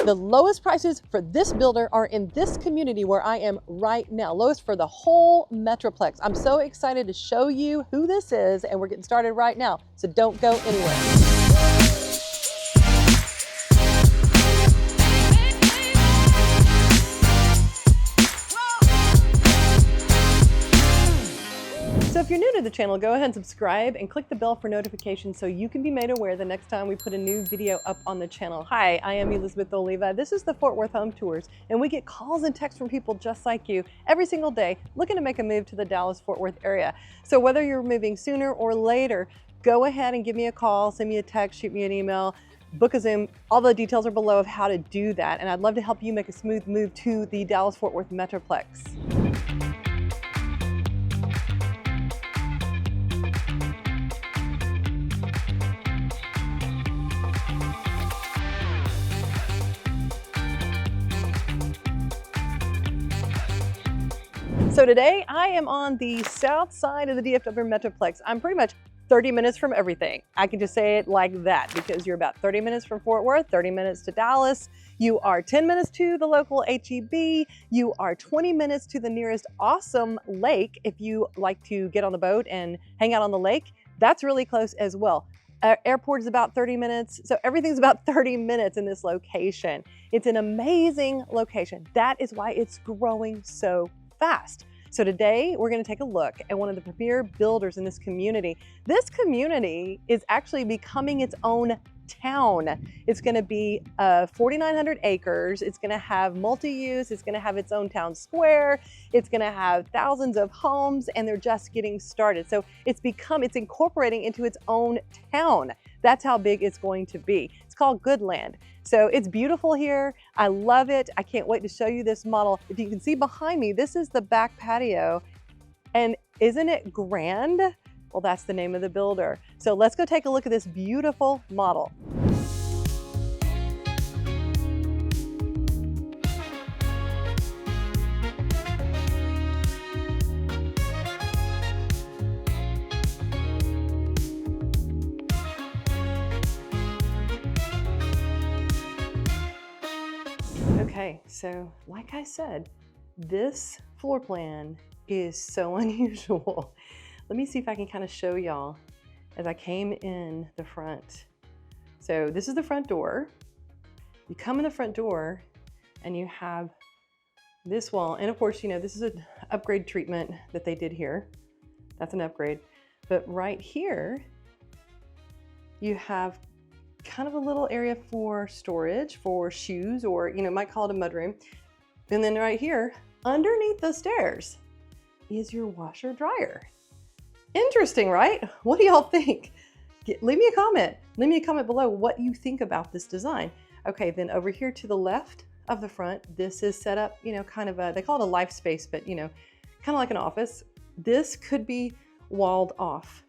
The lowest prices for this builder are in this community where I am right now. Lowest for the whole Metroplex. I'm so excited to show you who this is, and we're getting started right now. So don't go anywhere. So if you're new to the channel, go ahead and subscribe and click the bell for notifications so you can be made aware the next time we put a new video up on the channel. Hi, I am Elizabeth Oliva. This is the Fort Worth Home Tours, and we get calls and texts from people just like you every single day looking to make a move to the Dallas-Fort Worth area. So whether you're moving sooner or later, go ahead and give me a call, send me a text, shoot me an email, book a Zoom. All the details are below of how to do that, and I'd love to help you make a smooth move to the Dallas-Fort Worth Metroplex. So today I am on the south side of the DFW Metroplex. I'm pretty much 30 minutes from everything. I can just say it like that because you're about 30 minutes from Fort Worth, 30 minutes to Dallas. You are 10 minutes to the local HEB. You are 20 minutes to the nearest awesome lake. If you like to get on the boat and hang out on the lake, that's really close as well. Airport is about 30 minutes. So everything's about 30 minutes in this location. It's an amazing location. That is why it's growing so fast. So today we're going to take a look at one of the premier builders in this community. This community is actually becoming its own town. It's going to be 4,900 acres. It's going to have multi-use. It's going to have its own town square. It's going to have thousands of homes, and they're just getting started. So it's incorporating into its own town. That's how big it's going to be. It's called Goodland. So it's beautiful here. I love it. I can't wait to show you this model. If you can see behind me, this is the back patio. And isn't it grand? Well, that's the name of the builder. So let's go take a look at this beautiful model. Okay, so like I said, this floor plan is so unusual. Let me see if I can kind of show y'all as I came in the front. So this is the front door. You come in the front door and you have this wall. And of course, you know, this is an upgrade treatment that they did here. That's an upgrade. But right here, you have kind of a little area for storage for shoes, or you know, might call it a mudroom. And then right here, underneath the stairs, is your washer dryer. Interesting, right? What do y'all think? Leave me a comment. Leave me a comment below what you think about this design. Okay, then over here to the left of the front, this is set up, you know, kind of they call it a life space, but you know, kind of like an office. This could be walled off.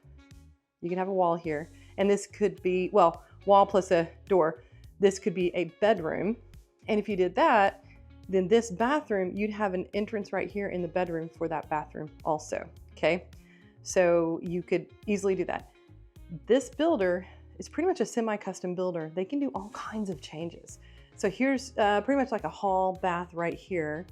You can have a wall here, and this could be, well, wall plus a door. This could be a bedroom. And if you did that, then this bathroom, you'd have an entrance right here in the bedroom for that bathroom also, okay? So you could easily do that. This builder is pretty much a semi-custom builder. They can do all kinds of changes. So here's pretty much like a hall bath right here,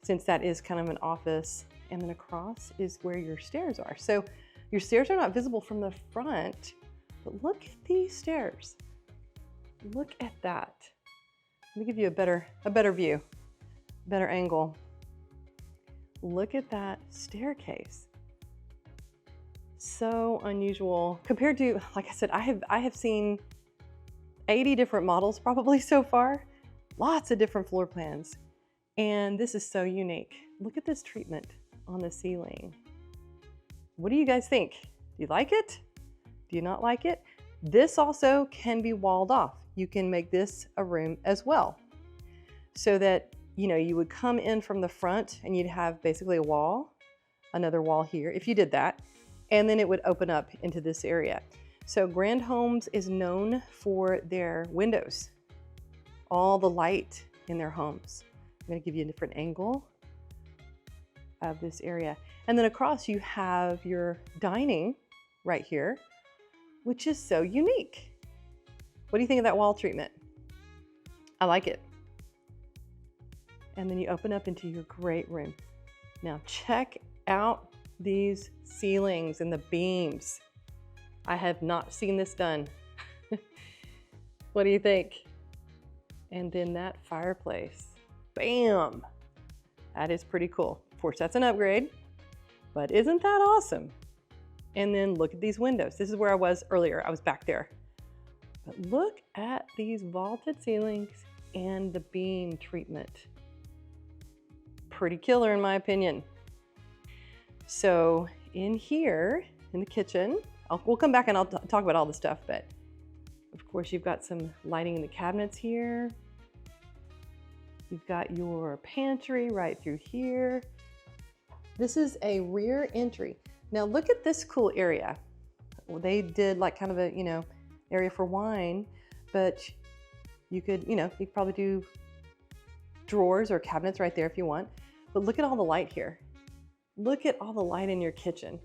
since that is kind of an office. And then across is where your stairs are. So your stairs are not visible from the front, but look at these stairs. Look at that. Let me give you a better view, better angle. Look at that staircase. So unusual compared to, like I said, I have seen 80 different models probably so far, lots of different floor plans. And this is so unique. Look at this treatment on the ceiling. What do you guys think? Do you like it? Do you not like it? This also can be walled off. You can make this a room as well. So that, you know, you would come in from the front and you'd have basically a wall, another wall here, if you did that, and then it would open up into this area. So Grand Homes is known for their windows, all the light in their homes. I'm gonna give you a different angle of this area. And then across you have your dining right here, which is so unique. What do you think of that wall treatment? I like it. And then you open up into your great room. Now check out these ceilings and the beams. I have not seen this done. What do you think? And then that fireplace, bam! That is pretty cool. Of course, that's an upgrade, but isn't that awesome? And then look at these windows. This is where I was earlier. I was back there. But look at these vaulted ceilings and the beam treatment. Pretty killer in my opinion. So in here, in the kitchen, we'll come back and I'll talk about all the stuff, but of course you've got some lighting in the cabinets here. You've got your pantry right through here. This is a rear entry. Now look at this cool area. Well, they did like kind of a, area for wine, but you could, you could probably do drawers or cabinets right there if you want. But look at all the light here. Look at all the light in your kitchen.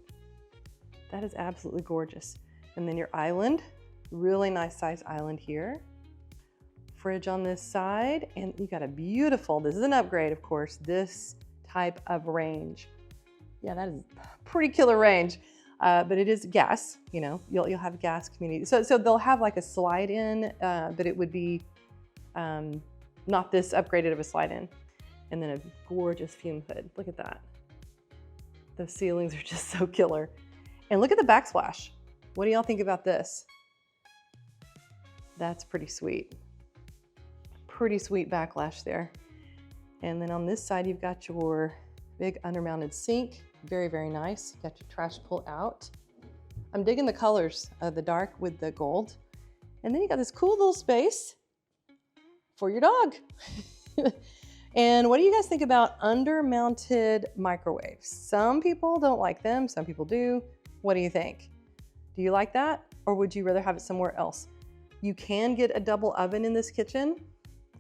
That is absolutely gorgeous. And then your island, really nice size island here. Fridge on this side, and you got a beautiful, this is an upgrade of course, this type of range. Yeah, that is pretty killer range, but it is gas, you'll have gas community. So they'll have like a slide in, but it would be not this upgraded of a slide in. And then a gorgeous fume hood, look at that. The ceilings are just so killer. And look at the backsplash. What do y'all think about this? That's pretty sweet. Pretty sweet backlash there. And then on this side, you've got your big undermounted sink. Very, very nice. You got your trash pull out. I'm digging the colors of the dark with the gold. And then you got this cool little space for your dog. And what do you guys think about undermounted microwaves? Some people don't like them, some people do. What do you think? Do you like that? Or would you rather have it somewhere else? You can get a double oven in this kitchen.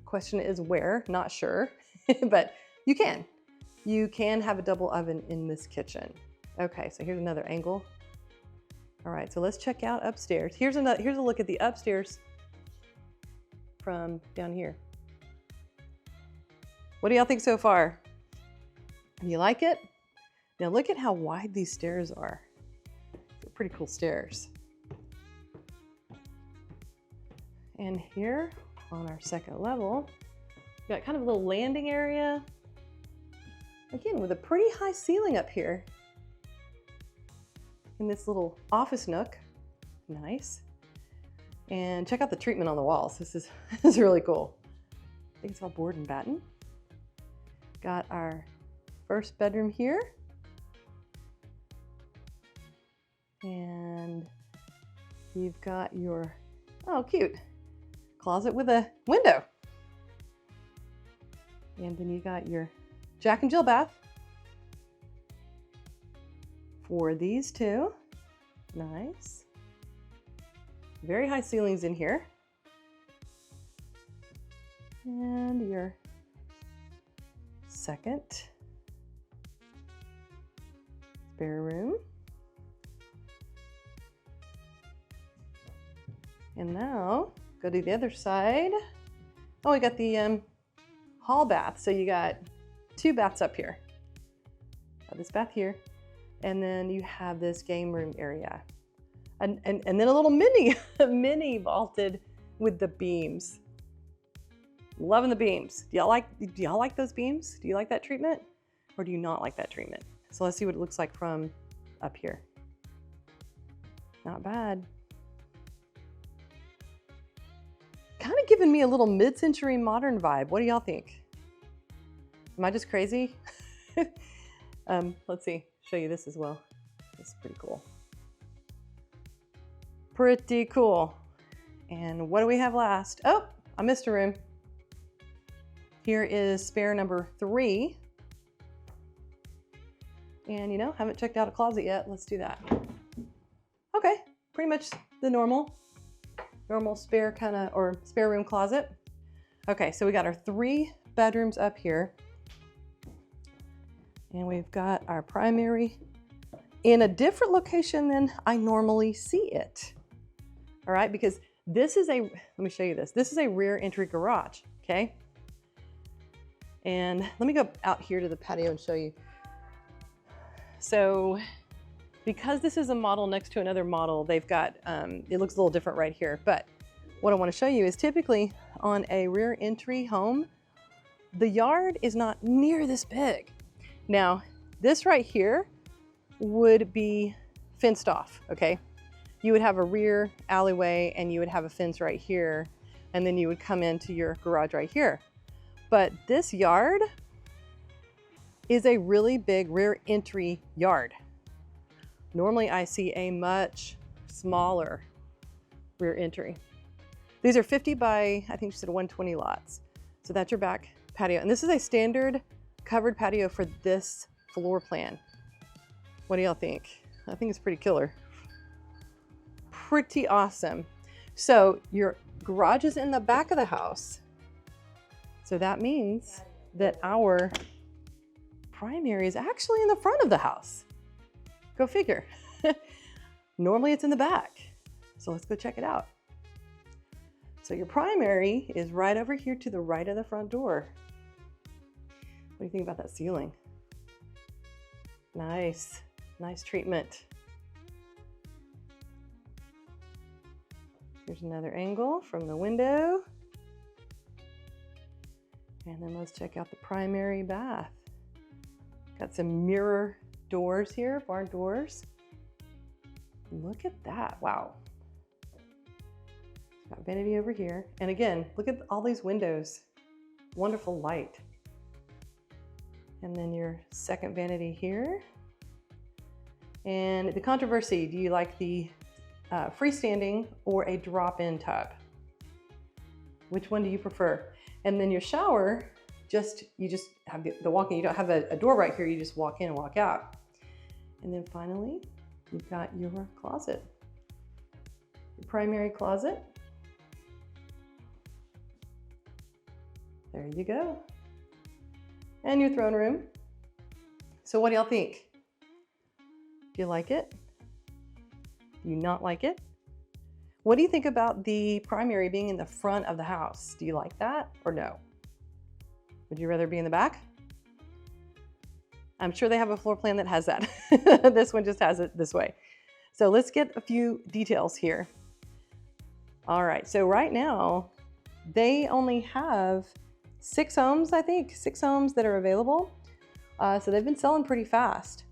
Question is where, not sure, but you can. You can have a double oven in this kitchen. Okay, so here's another angle. All right, so let's check out upstairs. Here's a look at the upstairs from down here. What do y'all think so far? You like it? Now look at how wide these stairs are. They're pretty cool stairs. And here on our second level, we got kind of a little landing area. Again, with a pretty high ceiling up here. In this little office nook. Nice. And check out the treatment on the walls. This is really cool. I think it's all board and batten. Got our first bedroom here. And you've got your, oh cute, closet with a window. And then you got your Jack and Jill bath for these two. Nice. Very high ceilings in here. And your second spare room. And now go to the other side. Oh, we got the hall bath. So you got two baths up here. This bath here. And then you have this game room area. And then a little mini vaulted with the beams. Loving the beams. Do y'all like those beams? Do you like that treatment? Or do you not like that treatment? So let's see what it looks like from up here. Not bad. Kind of giving me a little mid-century modern vibe. What do y'all think? Am I just crazy? Let's see, show you this as well. This is pretty cool. Pretty cool. And what do we have last? Oh, I missed a room. Here is spare number 3. And haven't checked out a closet yet. Let's do that. Okay, pretty much the normal spare or spare room closet. Okay, so we got our 3 bedrooms up here. And we've got our primary in a different location than I normally see it. All right, because This is let me show you this. This is a rear entry garage, okay? And let me go out here to the patio and show you. So because this is a model next to another model, they've got, it looks a little different right here. But what I want to show you is typically on a rear entry home, the yard is not near this big. Now, this right here would be fenced off, okay? You would have a rear alleyway and you would have a fence right here, and then you would come into your garage right here. But this yard is a really big rear entry yard. Normally I see a much smaller rear entry. These are 50 by, I think she said 120 lots. So that's your back patio. And this is a standard covered patio for this floor plan. What do y'all think? I think it's pretty killer. Pretty awesome. So your garage is in the back of the house. So that means that our primary is actually in the front of the house. Go figure. Normally it's in the back. So let's go check it out. So your primary is right over here to the right of the front door. What do you think about that ceiling? Nice, nice treatment. Here's another angle from the window. And then let's check out the primary bath. Got some mirror doors here, barn doors. Look at that, wow. Got vanity over here. And again, look at all these windows. Wonderful light. And then your second vanity here. And the controversy, do you like the freestanding or a drop-in tub? Which one do you prefer? And then your shower, you just have the walk-in. You don't have a door right here. You just walk in and walk out. And then finally, you've got your closet. Your primary closet. There you go. And your throne room. So what do y'all think? Do you like it? Do you not like it? What do you think about the primary being in the front of the house? Do you like that or no? Would you rather be in the back? I'm sure they have a floor plan that has that. This one just has it this way. So let's get a few details here. All right, so right now, they only have 6 homes, I think, 6 homes that are available. So they've been selling pretty fast.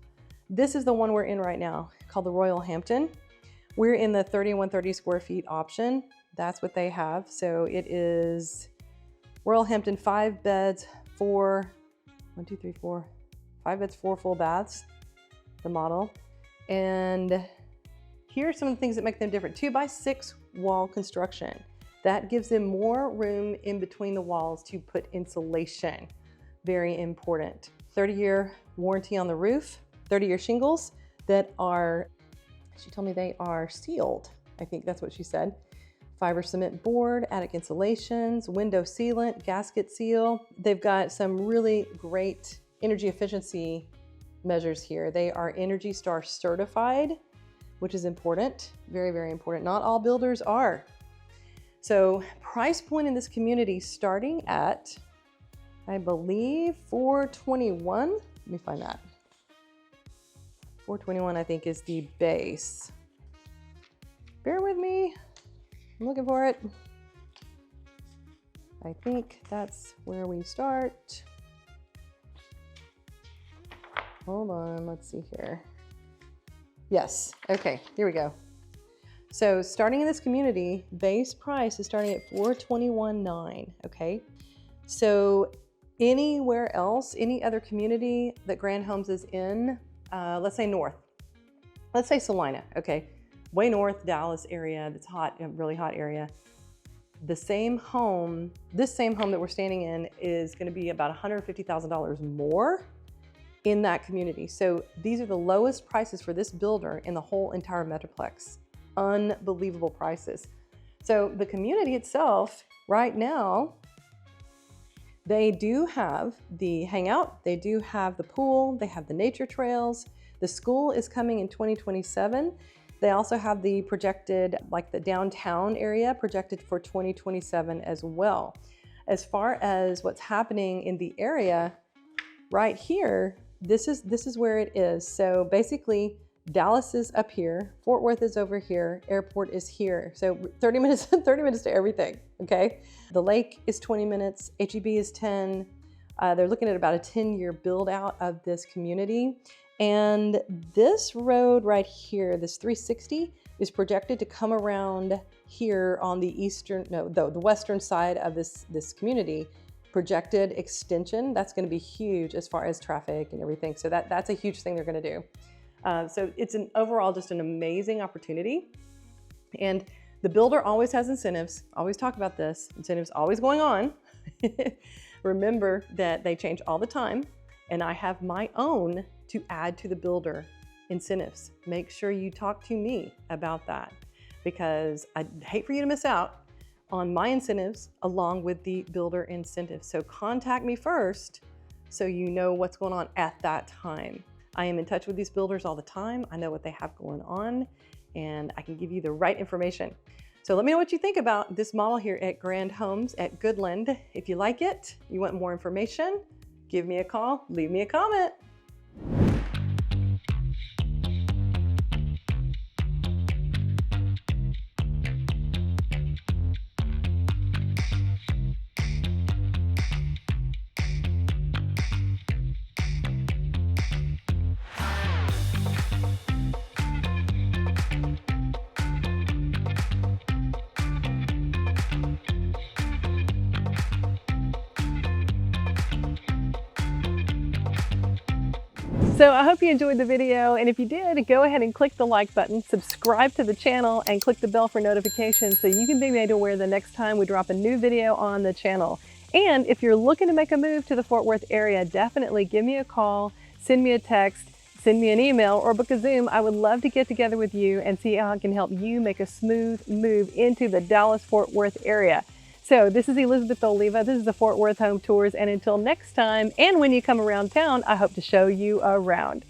This is the one we're in right now, called the Royal Hampton. We're in the 30 and 130 square feet option. That's what they have. So it is Royal Hampton, 5 beds, 5 beds, 4 full baths, the model. And here are some of the things that make them different. 2x6 wall construction. That gives them more room in between the walls to put insulation. Very important. 30-year warranty on the roof, 30-year shingles that are, she told me they are sealed. I think that's what she said. Fiber cement board, attic insulations, window sealant, gasket seal. They've got some really great energy efficiency measures here. They are Energy Star certified, which is important, very, very important. Not all builders are. So price point in this community starting at, I believe, $421. Let me find that. $421, I think, is the base. Bear with me. I'm looking for it. I think that's where we start. Hold on, let's see here. Yes, okay, here we go. So starting in this community, base price is starting at $421.9, okay? So anywhere else, any other community that Grand Homes is in, let's say north, let's say Salina, okay? Way north, Dallas area, that's hot, a really hot area. This same home that we're standing in is gonna be about $150,000 more in that community. So these are the lowest prices for this builder in the whole entire Metroplex. Unbelievable prices. So the community itself, right now, they do have the hangout, they do have the pool, they have the nature trails. The school is coming in 2027. They also have the projected, like the downtown area projected for 2027 as well. As far as what's happening in the area right here, this is where it is. So basically Dallas is up here, Fort Worth is over here, airport is here. So 30 minutes to everything, okay? The lake is 20 minutes, HEB is 10. They're looking at about a 10-year build out of this community. And this road right here, this 360, is projected to come around here on the the western side of this community. Projected extension, that's going to be huge as far as traffic and everything. So that's a huge thing they're going to do. So it's overall just an amazing opportunity. And the builder always has incentives. Always talk about this. Incentives always going on. Remember that they change all the time. And I have my own to add to the builder incentives. Make sure you talk to me about that, because I'd hate for you to miss out on my incentives along with the builder incentives. So contact me first so you know what's going on at that time. I am in touch with these builders all the time. I know what they have going on, and I can give you the right information. So let me know what you think about this model here at Grand Homes at Goodland. If you like it, you want more information, give me a call, leave me a comment. So I hope you enjoyed the video, and if you did, go ahead and click the like button, subscribe to the channel, and click the bell for notifications so you can be made aware the next time we drop a new video on the channel. And if you're looking to make a move to the Fort Worth area, definitely give me a call, send me a text, send me an email, or book a Zoom. I would love to get together with you and see how I can help you make a smooth move into the Dallas-Fort Worth area. So this is Elizabeth Oliva. This is the Fort Worth Home Tours. And until next time, and when you come around town, I hope to show you around.